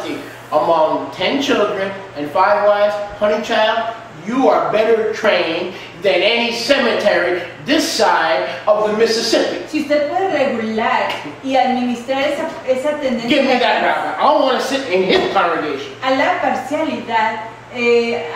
partiality among 10 children and 5 wives, honey child, you are better trained than any cemetery this side of the Mississippi. Si usted puede regular y administrar esa tendencia Give me that rabbi. I don't want to sit in his congregation. a la parcialidad,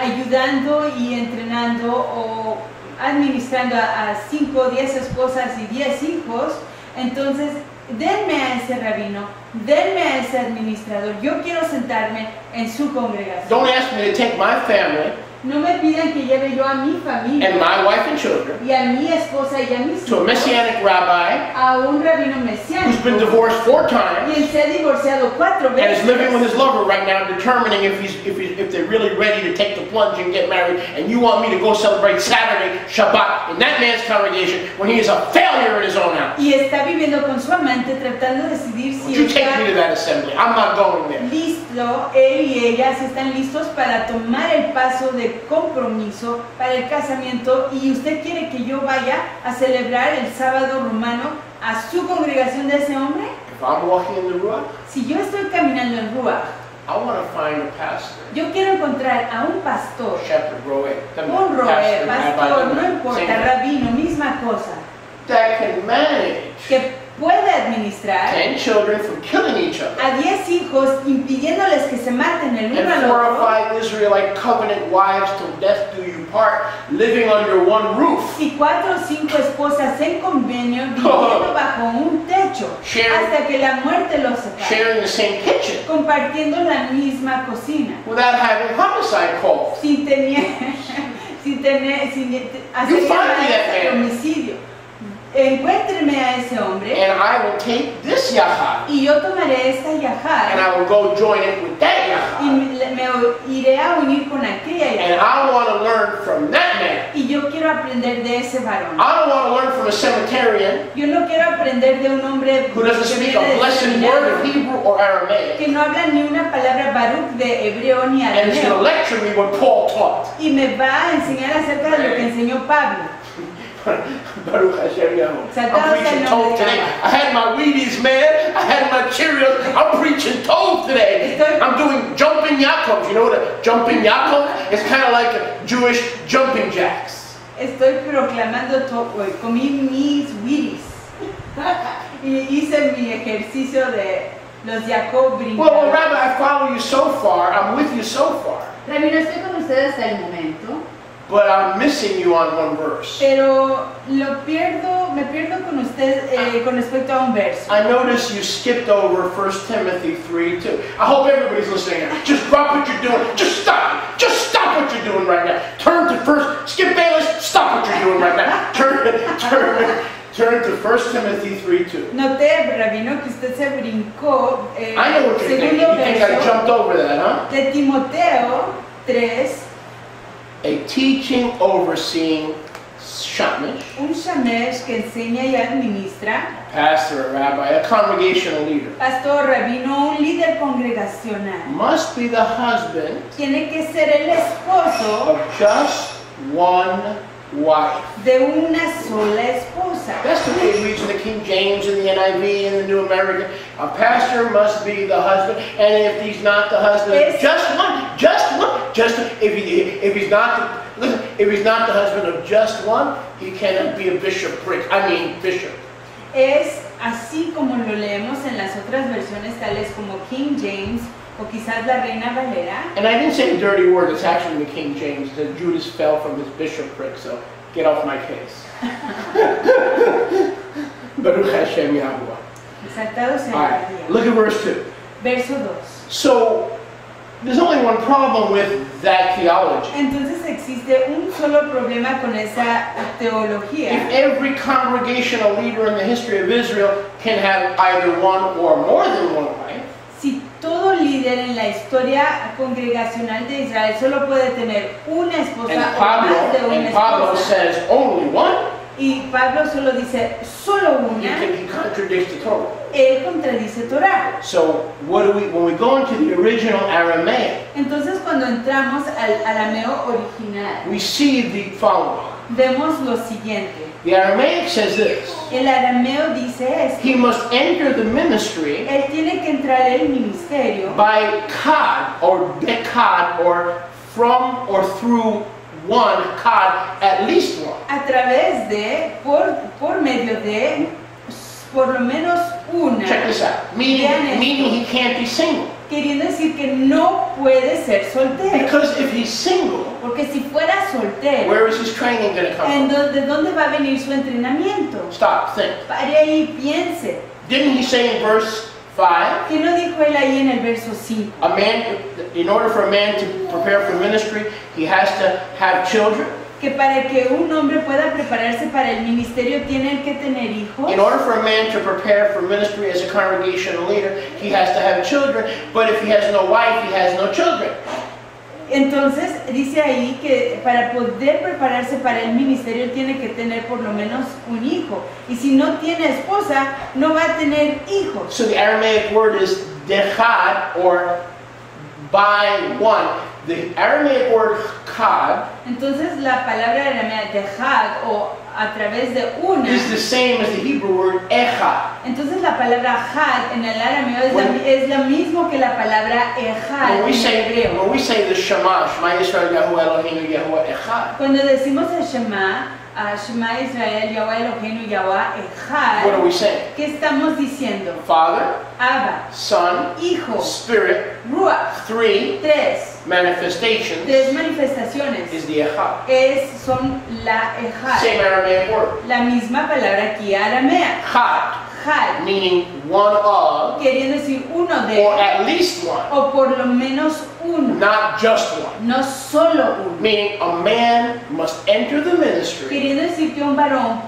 ayudando y entrenando o administrando a 5, 10 esposas y 10 hijos, entonces denme a ese rabino, denme a ese administrador. Yo quiero sentarme en su congregación. Don't ask me to take my family No me pidan que lleve yo a mi familia and my wife and children y a mi esposa y a mis to a hijos Messianic rabbi a un rabino who's mesiánico been divorced 4 times quien se ha divorciado 4 and is veces living with his lover right now, determining if they're really ready to take the plunge and get married. And you want me to go celebrate Saturday Shabbat in that man's congregation when he is a failure in his own house? y está viviendo con su amante tratando de decidir Would si you take me to está that assembly? I'm not going there. listo, él y ella si están listos para tomar el paso de compromiso para el casamiento, y usted quiere que yo vaya a celebrar el sábado romano a su congregación de ese hombre. If I'm walking in the Ruach, Si yo estoy caminando en Ruach, I want to find a pastor, yo quiero encontrar a un pastor, shepherd, roe, un roe, pastor, no importa, rabino, misma cosa, that can manage que puede administrar 10 children from killing each other a 10 hijos impidiéndoles que se maten el uno and al 4 or otro, 5 Israelite covenant wives till death do you part, living under one roof, y 4 o 5 esposas en convenio viviendo bajo un techo hasta que la muerte los separe, sharing the same kitchen, compartiendo la misma cocina, without having homicide calls. sin hacer llamadas de homicidio. Encuéntreme a ese hombre And I will take this yahad y yo tomaré esta and yahad I will go join it with that y yahad. me iré a unir con aquella And yahad. I want to learn from that man. Y yo quiero aprender de ese varón. I don't want to learn from a cemeterian Yo no quiero aprender de un hombre who doesn't que speak viene a del blessed seminario, word of Hebrew or Aramaic que no habla ni una palabra baruch de hebreo ni and is going to arameo, lecture me what Paul taught. y me va a enseñar acerca de lo que enseñó Pablo. Baruch Hashem Yahweh. Saltado I'm sea el preaching nombre Tov de today. Yahweh. I had my Wheaties, man. I had my Cheerios. I'm preaching Tov today. I'm doing jumping Yaakov. You know what a jumping Yaakov? It's kind of like a Jewish jumping jacks. Estoy proclamando hoy. Comí mis Wheaties y hice mi ejercicio de los Jacob brincando. Well, Rabbi, I follow you so far. I'm with you so far. Rabino, estoy con ustedes hasta el momento, But I'm missing you on one verse. pero me pierdo con usted con respecto a un verso. I notice you skipped over 1 Timothy 3:2. I hope everybody's listening. Just drop what you're doing. Just stop. Just stop what you're doing right now. Turn to skip Baelish, stop what you're doing right now. Turn to 1 Timothy 3:2. Noté, Rabino, que usted se brincó I know what you're thinking. segundo You think I verso jumped over that, huh? de Timoteo 3, A teaching overseeing shamash, un shamesh que enseña y administra, pastor, a rabbi, a congregational leader, pastor, rabino, un líder congregacional. must be the husband Tiene que ser el esposo of just one wife. de una sola esposa. That's the way it reads in the King James and the NIV and the New American. A pastor must be the husband, and if he's not the husband, It's- if he's not the husband of just one, he cannot be a bishopric. Bishop. Es así como lo leemos en las otras versiones tales como King James o quizás la Reina Valera. And I didn't say a dirty word. It's actually in the King James. It says Judas fell from his bishopric. So get off my case. Baruch Hashem Yahuwah. Exaltado sea All el right. día. Look at verse 2. Verso 2. So there's only one problem with that theology. Entonces existe un solo problema con esa teología. If every congregational leader in the history of Israel can have either one or more than one wife, Si todo líder en la historia congregacional de Israel solo puede tener una esposa and o más de una Pablo esposa, says only one, y Pablo solo dice solo una, he contradicts the Torah. él contradice Torah. So when we go into the original Aramaic, Entonces cuando entramos al arameo original, we see the following. vemos lo siguiente. The Aramaic says this. El arameo dice esto. He must enter the ministry Él tiene que entrar al ministerio by kad or bekad or from or through one kad, at least one. a través de, por medio de, por lo menos una. Check this out. Meaning he can't be single. Queriendo decir que no puede ser soltero. Because if he's single, Porque si fuera soltero, where is his training going to come from? ¿de dónde va a venir su entrenamiento? Stop, think. Pare ahí y piense. Didn't he say in verse 5, ¿Qué no dijo él ahí en el verso 5? a man, in order for a man to prepare for ministry, he has to have children. Que para que un hombre pueda prepararse para el ministerio tiene que tener hijos. In order for a man to prepare for ministry as a congregational leader, he has to have children. But if he has no wife, he has no children. Entonces dice ahí que para poder prepararse para el ministerio tiene que tener por lo menos un hijo. Y si no tiene esposa, no va a tener hijos. So the Aramaic word is dechad, or by one. The Aramaic word kad Entonces la palabra aramea dejad o a través de una. is the same as the Hebrew word echad. Entonces la palabra had en el arameo es lo mismo que la palabra ejad When en we el say hebreo. Shema Yisrael Yahuwah Eloheinu Yahuwah Echad, Cuando decimos el Shema, Shema Israel, Yahweh Eloheinu, Yahweh Echad, what are we saying? ¿qué estamos diciendo? Father, Abba, Son, Hijo, Spirit, Ruach, three tres manifestations manifestaciones, is the Echad. son la Echad, Same Aramaic word. la misma palabra aquí aramea, Chad, Had, meaning one of, queriendo decir uno or de, at least one, o por lo menos uno, not just one. no solo uno. Meaning a man must enter the ministry Queriendo decir que un varón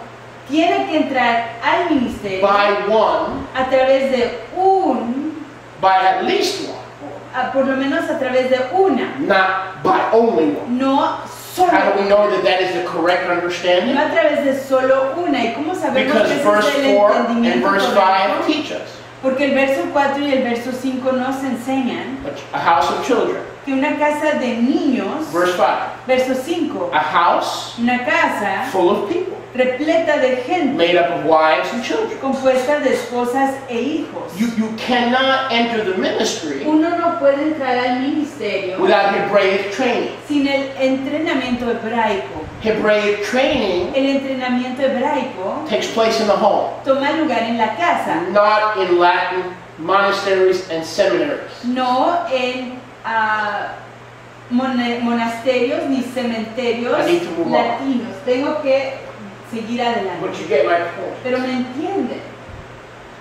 tiene que entrar al ministerio by one, a través de by at least one, por lo menos a través de una, not by only one. no solo How do we una, know that that is the correct no understanding? a través de solo una. ¿Y cómo sabemos Because que ese verse es el 4 and entendimiento verse 5 correcto? teach us Porque el verso 4 y el verso 5 nos enseñan a house of children. que una casa de niños, Verse 5, verso 5, a house una casa full of people, repleta de gente, made up of wives and children. compuesta de esposas e hijos. You cannot enter the ministry Uno no puede entrar al ministerio without Hebraic training. sin el entrenamiento hebraico. Hebraic training El entrenamiento hebraico takes place in the home, toma lugar en la casa, not in Latin monasteries and seminaries. no en monasterios ni cementerios I need to move on. latinos. Tengo que seguir adelante. But you get my point. Pero me entienden.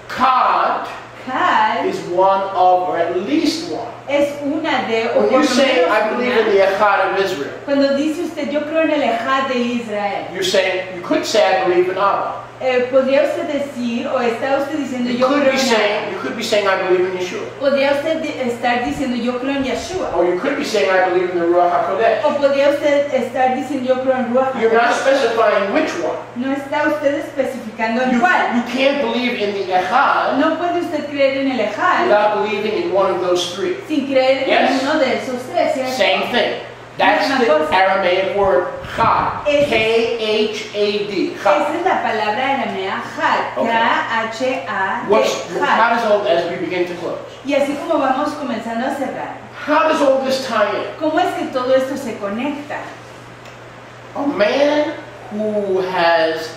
God Had is one of, or at least one. es una de, o When por you lo say, menos I believe in una. the Echad of Israel, Cuando dice usted, yo creo en el Ejad de Israel, you're saying, you could say, I believe in Abba. podría usted decir, o está usted diciendo, You yo could creo be en saying, Abba. you could be saying, I believe in Yeshua. Podría usted estar diciendo, yo creo en Yeshua. Or you could be saying, I believe in the Ruach HaKodesh. O podría usted estar diciendo, yo creo en Ruach You're not HaKodesh. specifying which one. No está usted especificando en You cuál. can't believe in the Echad No puede usted creer en el Ejad without believing in one of those three. sin creer Yes. en uno de esos tres, ¿cierto? Same thing. That's the Aramaic word Chad. K-H-A-D. Chad. Esa es la palabra aramea Had, Okay. K-H-A-D, How does all, as we begin to close, Y así como vamos comenzando a cerrar, how does all this tie in? ¿cómo es que todo esto se conecta? A man who has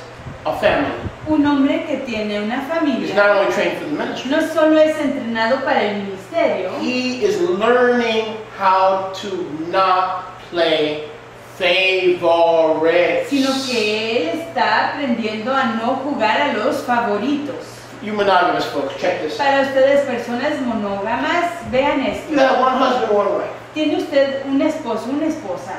a family Un hombre que tiene una is familia not only trained for the ministry, no solo es entrenado para el ministerio, he is learning how to not play favorites. sino que él está aprendiendo a no jugar a los favoritos. You monogamous folks, check this out. Para ustedes, personas monógamas, vean You esto. have one husband, one wife. Tiene usted un esposo, una esposa,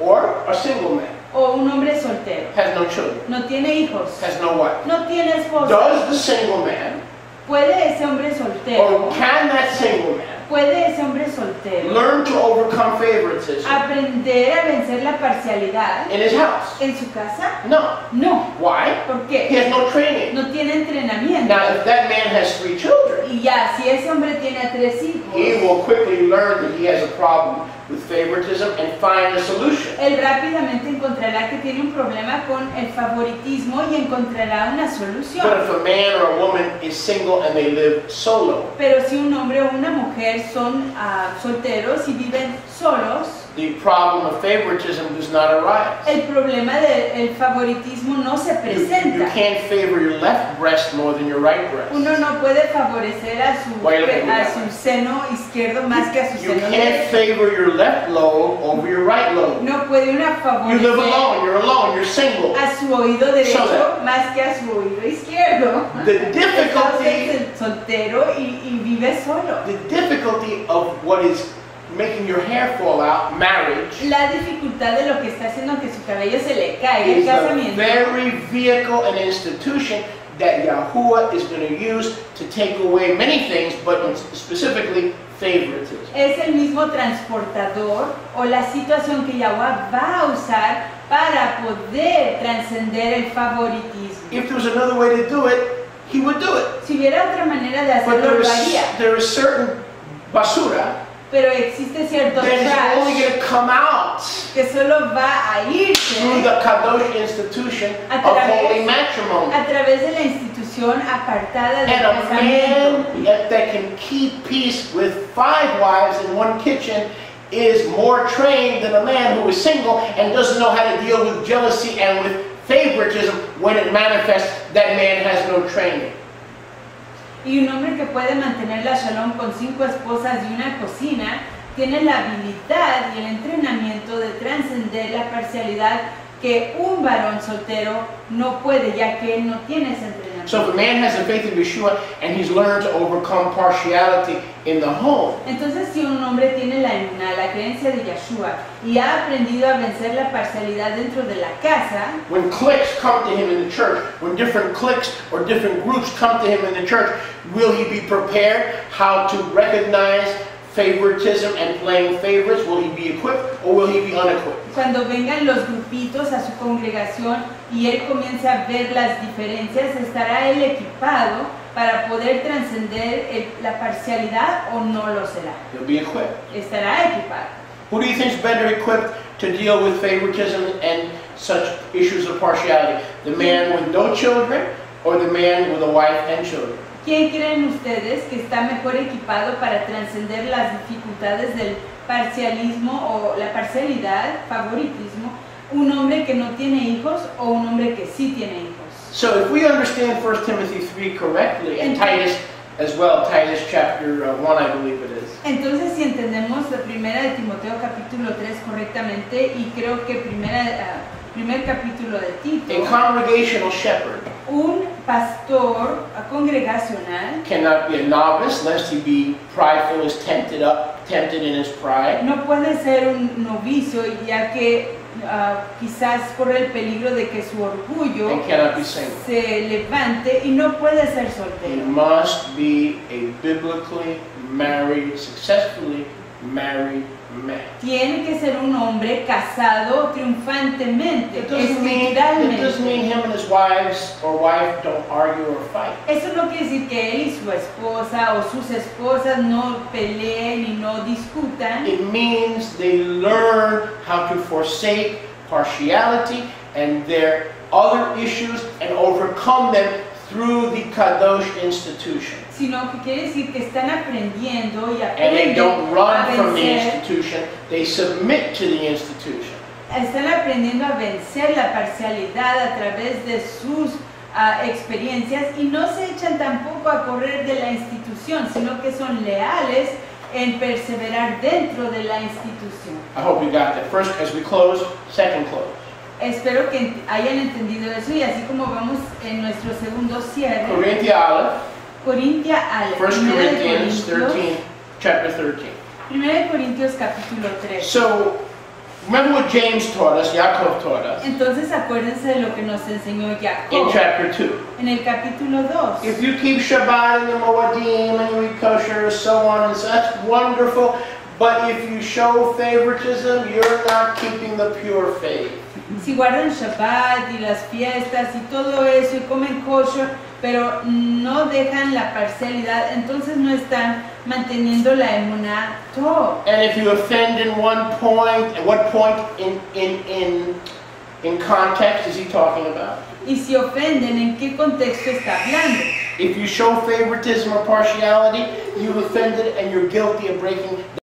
Or a single man, o un hombre soltero. has no children, No tiene hijos, has no wife. no tiene esposa. Does the single man, ¿Puede ese hombre or soltero, can that single man, puede ese hombre soltero learn to overcome favoritism aprender a vencer la parcialidad in his house? en su casa? No. No. Why? ¿Por He qué? has no training. No tiene entrenamiento. Now, if that man has 3 children, y ya, si ese hombre tiene a 3 he hijos, will quickly learn that he has a problem with favoritism and find a solution. él rápidamente encontrará que tiene un problema con el favoritismo y encontrará una solución. But if a man or a woman is single and they live solo, Pero si un hombre o una mujer son solteros y viven solos, the problem of favoritism does not arise. el problema del favoritismo no se You presenta. can't favor your left breast more than your right breast. Uno no puede favorecer a su seno izquierdo más que a su You seno can't derecho. favor your left lobe over your right lobe. No puede una You live favorecer alone, you're single. a su oído derecho So más que a su oído izquierdo. The Entonces difficulty, es soltero y vive solo. the difficulty of what is making your hair fall out, marriage, La dificultad de lo que está haciendo que su cabello se le caiga, el is the casamiento, very vehicle and institution that Yahuwah is going to use to take away many things, but specifically favoritism. es el mismo transportador o la situación que Yahweh va a usar para poder trascender el favoritismo. If there was another way to do it, he would do it. Si hubiera otra manera de But hacerlo, lo haría. there is certain basura Pero existe cierto that is only trash going to come out que solo va a through irse the Kadosh institution a of través- holy matrimony. a través de la institución apartada del And a casamiento. man that can keep peace with 5 wives in one kitchen is more trained than a man who is single and doesn't know how to deal with jealousy and with favoritism when it manifests. That man has no training. Y un hombre que puede mantener la shalom con 5 esposas y una cocina tiene la habilidad y el entrenamiento de trascender la parcialidad que un varón soltero no puede, ya que él no tiene ese entrenamiento. So if a man has a faith in Yeshua and he's learned to overcome partiality in the home, Entonces, si un hombre tiene la emuná, la creencia de Yeshua, y ha aprendido a vencer la parcialidad dentro de la casa, when cliques come to him in the church, when different cliques or different groups come to him in the church, will he be prepared how to recognize favoritism and playing favorites? Will he be equipped or will he be unequipped? cuando vengan los grupitos a su congregación y él comience a ver las diferencias, ¿estará él equipado para poder trascender la parcialidad o no lo será? He'll be equipped. Estará equipado. Who do you think is better equipped to deal with favoritism and such issues of partiality? The man with no children or the man with a wife and children? ¿Quién creen ustedes que está mejor equipado para trascender las dificultades del parcialismo o la parcialidad, favoritismo? ¿Un hombre que no tiene hijos o un hombre que sí tiene hijos? So if we understand 1 Timothy 3 correctly, and Titus as well, Titus chapter 1 I believe it is. Entonces, si entendemos la primera de Timoteo capítulo 3 correctamente, y creo que primer capítulo de Tito, A congregational shepherd un pastor congregacional cannot be a novice lest he be prideful, is tempted in his pride. no puede ser un novicio, ya que quizás corre el peligro de que su orgullo And cannot be single. se levante y no puede ser He soltero. must be a biblically married, successfully married man. Tiene que ser un hombre casado triunfantemente, It doesn't mean espiritualmente. him and his wife don't argue or fight. Eso no quiere decir que él y su esposa o sus esposas no peleen y no discutan. It means they learn how to forsake partiality and their other issues and overcome them through the Kadosh institution. Sino que quiere decir que están aprendiendo y And they aprenden don't a run from the vencer. institution, they submit to the institution. Están aprendiendo a vencer la parcialidad a través de sus experiencias y no se echan tampoco a correr de la institución, sino que son leales en perseverar dentro de la institución. I hope you got that. First, as we close, second close. Espero que hayan entendido eso, y así como vamos en nuestro segundo cierre, Corinthia Aleph, Corintia Aleph, 1 Primera de Corinthians Corintios, 13, chapter 13. Primera de Corintios capítulo 3. So, remember what James taught us, Yaakov taught us, Entonces acuérdense de lo que nos enseñó in Jacob chapter 2. en el capítulo 2. If you keep Shabbat and the Moadim and you eat kosher, so on and so, that's wonderful. But if you show favoritism, you're not keeping the pure faith. Si guardan Shabbat y las fiestas y todo eso y comen kosher, pero no dejan la parcialidad, entonces no están manteniendo la emuná tov. And if you offend in one point, at what point in context is he talking about? Y si ofenden, ¿en qué contexto está hablando? If you show favoritism or partiality, you've offended and you're guilty of breaking